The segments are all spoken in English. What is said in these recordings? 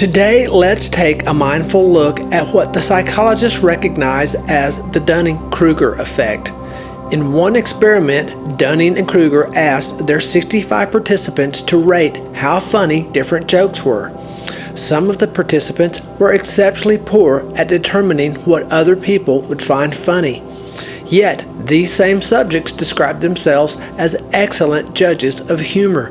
Today, let's take a mindful look at what the psychologists recognize as the Dunning-Kruger effect. In one experiment, Dunning and Kruger asked their 65 participants to rate how funny different jokes were. Some of the participants were exceptionally poor at determining what other people would find funny. Yet, these same subjects described themselves as excellent judges of humor.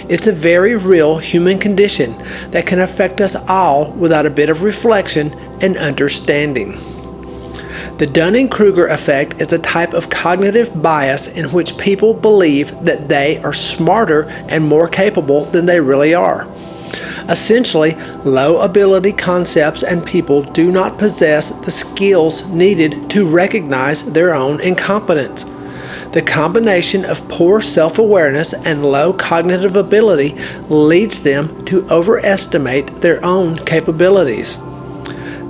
It's a very real human condition that can affect us all without a bit of reflection and understanding. The Dunning-Kruger effect is a type of cognitive bias in which people believe that they are smarter and more capable than they really are. Essentially, low ability concepts and people do not possess the skills needed to recognize their own incompetence. The combination of poor self-awareness and low cognitive ability leads them to overestimate their own capabilities.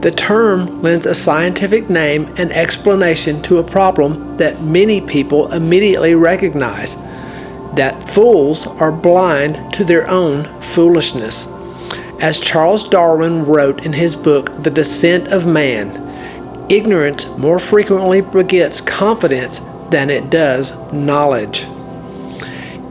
The term lends a scientific name and explanation to a problem that many people immediately recognize: that fools are blind to their own foolishness. As Charles Darwin wrote in his book, The Descent of Man, ignorance more frequently begets confidence than it does knowledge.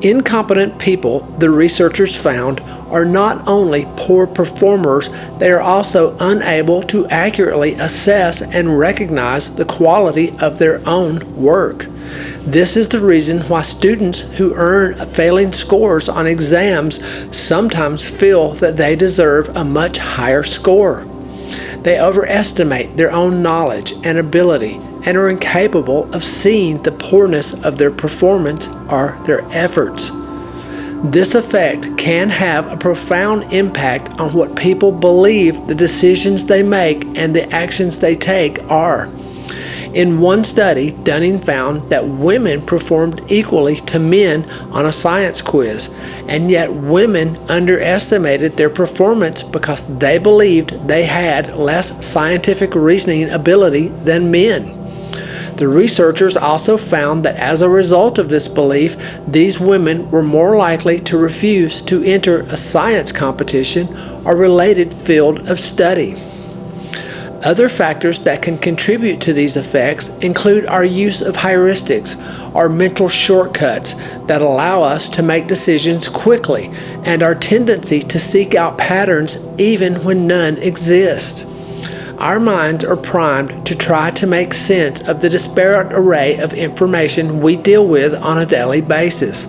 Incompetent people, the researchers found, are not only poor performers, they are also unable to accurately assess and recognize the quality of their own work. This is the reason why students who earn failing scores on exams sometimes feel that they deserve a much higher score. They overestimate their own knowledge and ability and are incapable of seeing the poorness of their performance or their efforts. This effect can have a profound impact on what people believe the decisions they make and the actions they take are. In one study, Dunning found that women performed equally to men on a science quiz, and yet women underestimated their performance because they believed they had less scientific reasoning ability than men. The researchers also found that as a result of this belief, these women were more likely to refuse to enter a science competition or related field of study. Other factors that can contribute to these effects include our use of heuristics, or mental shortcuts that allow us to make decisions quickly, and our tendency to seek out patterns even when none exist. Our minds are primed to try to make sense of the disparate array of information we deal with on a daily basis.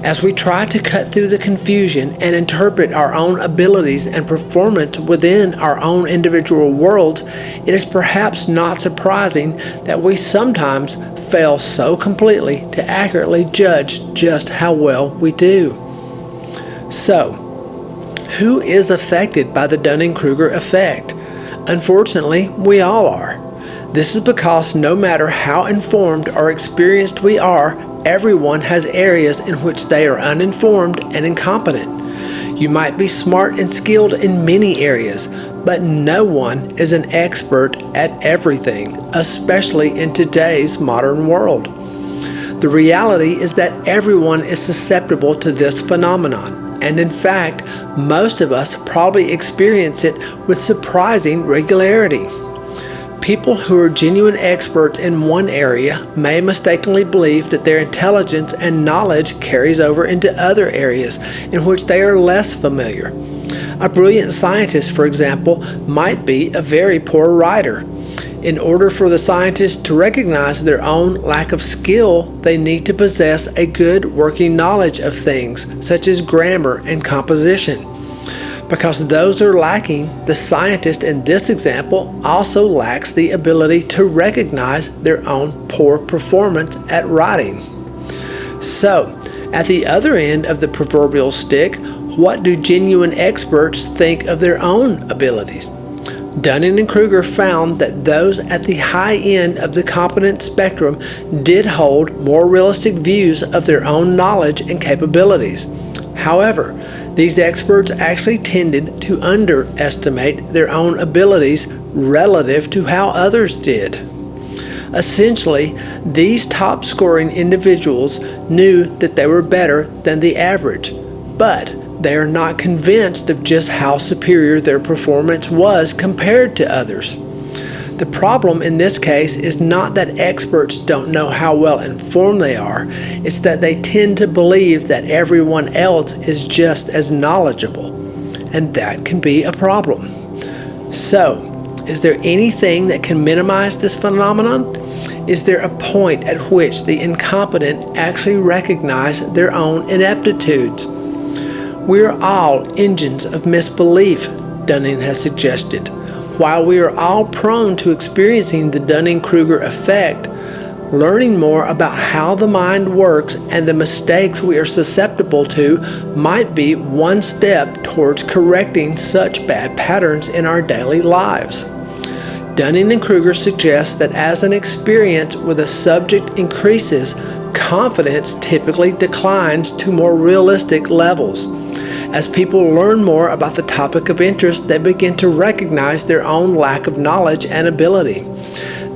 As we try to cut through the confusion and interpret our own abilities and performance within our own individual worlds, it is perhaps not surprising that we sometimes fail so completely to accurately judge just how well we do. So, who is affected by the Dunning-Kruger effect? Unfortunately, we all are. This is because no matter how informed or experienced we are, everyone has areas in which they are uninformed and incompetent. You might be smart and skilled in many areas, but no one is an expert at everything, especially in today's modern world. The reality is that everyone is susceptible to this phenomenon, and in fact, most of us probably experience it with surprising regularity. People who are genuine experts in one area may mistakenly believe that their intelligence and knowledge carries over into other areas in which they are less familiar. A brilliant scientist, for example, might be a very poor writer. In order for the scientist to recognize their own lack of skill, they need to possess a good working knowledge of things, such as grammar and composition. Because those are lacking, the scientist in this example also lacks the ability to recognize their own poor performance at writing. So, at the other end of the proverbial stick, what do genuine experts think of their own abilities? Dunning and Kruger found that those at the high end of the competence spectrum did hold more realistic views of their own knowledge and capabilities. However, these experts actually tended to underestimate their own abilities relative to how others did. Essentially, these top-scoring individuals knew that they were better than the average, but They are not convinced of just how superior their performance was compared to others. The problem in this case is not that experts don't know how well informed they are, it's that they tend to believe that everyone else is just as knowledgeable, and that can be a problem. So, is there anything that can minimize this phenomenon? Is there a point at which the incompetent actually recognize their own ineptitudes? We are all engines of misbelief, Dunning has suggested. While we are all prone to experiencing the Dunning-Kruger effect, learning more about how the mind works and the mistakes we are susceptible to might be one step towards correcting such bad patterns in our daily lives. Dunning-Kruger suggests that as an experience with a subject increases, confidence typically declines to more realistic levels. As people learn more about the topic of interest, they begin to recognize their own lack of knowledge and ability.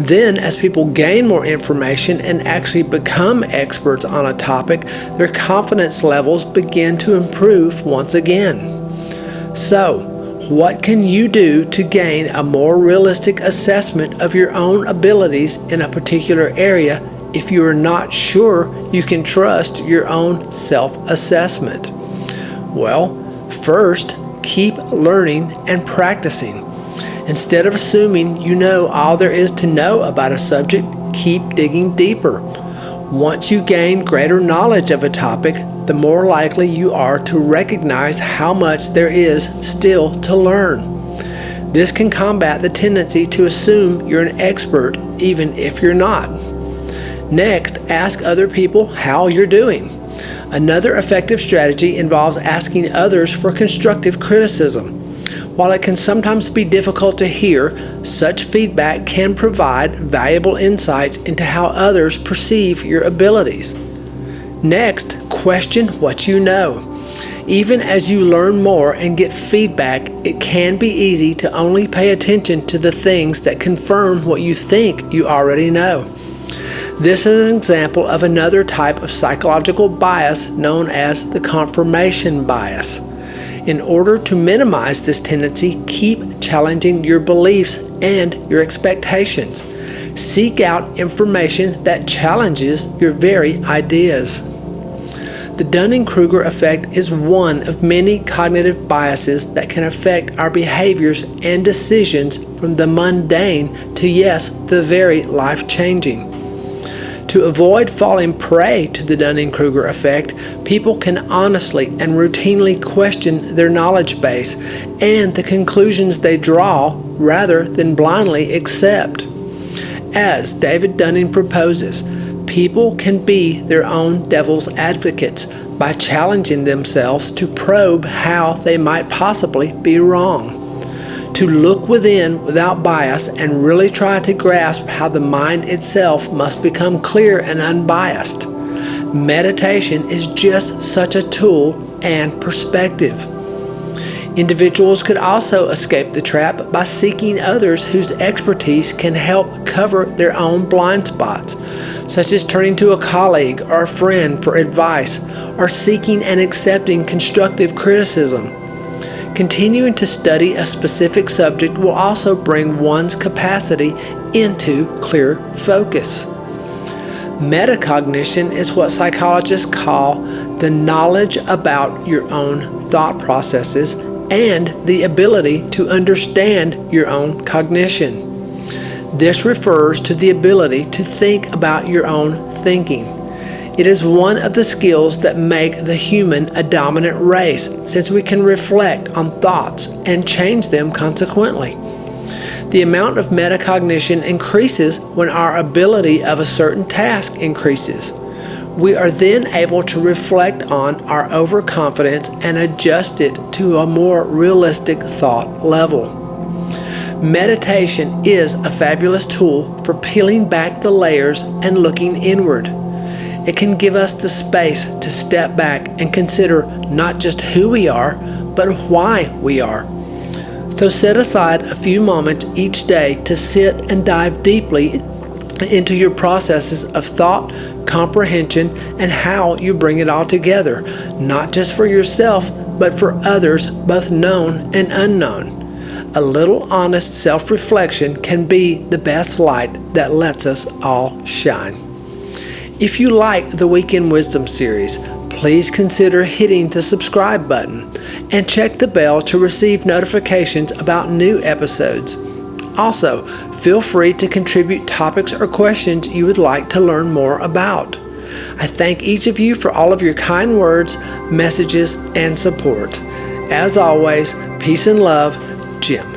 Then, as people gain more information and actually become experts on a topic, their confidence levels begin to improve once again. So, what can you do to gain a more realistic assessment of your own abilities in a particular area if you are not sure you can trust your own self-assessment? Well, first, keep learning and practicing. Instead of assuming you know all there is to know about a subject, keep digging deeper. Once you gain greater knowledge of a topic, the more likely you are to recognize how much there is still to learn. This can combat the tendency to assume you're an expert even if you're not. Next, ask other people how you're doing. Another effective strategy involves asking others for constructive criticism. While it can sometimes be difficult to hear, such feedback can provide valuable insights into how others perceive your abilities. Next, question what you know. Even as you learn more and get feedback, it can be easy to only pay attention to the things that confirm what you think you already know. This is an example of another type of psychological bias known as the confirmation bias. In order to minimize this tendency, keep challenging your beliefs and your expectations. Seek out information that challenges your very ideas. The Dunning-Kruger effect is one of many cognitive biases that can affect our behaviors and decisions from the mundane to, yes, the very life-changing. To avoid falling prey to the Dunning-Kruger effect, people can honestly and routinely question their knowledge base and the conclusions they draw rather than blindly accept. As David Dunning proposes, people can be their own devil's advocates by challenging themselves to probe how they might possibly be wrong. To look within without bias and really try to grasp how the mind itself must become clear and unbiased. Meditation is just such a tool and perspective. Individuals could also escape the trap by seeking others whose expertise can help cover their own blind spots, such as turning to a colleague or a friend for advice, or seeking and accepting constructive criticism. Continuing to study a specific subject will also bring one's capacity into clear focus. Metacognition is what psychologists call the knowledge about your own thought processes and the ability to understand your own cognition. This refers to the ability to think about your own thinking. It is one of the skills that make the human a dominant race, since we can reflect on thoughts and change them consequently. The amount of metacognition increases when our ability of a certain task increases. We are then able to reflect on our overconfidence and adjust it to a more realistic thought level. Meditation is a fabulous tool for peeling back the layers and looking inward. It can give us the space to step back and consider not just who we are, but why we are. So set aside a few moments each day to sit and dive deeply into your processes of thought, comprehension, and how you bring it all together, not just for yourself, but for others both known and unknown. A little honest self-reflection can be the best light that lets us all shine. If you like the Weekend Wisdom series, please consider hitting the subscribe button and check the bell to receive notifications about new episodes. Also, feel free to contribute topics or questions you would like to learn more about. I thank each of you for all of your kind words, messages, and support. As always, peace and love, Jim.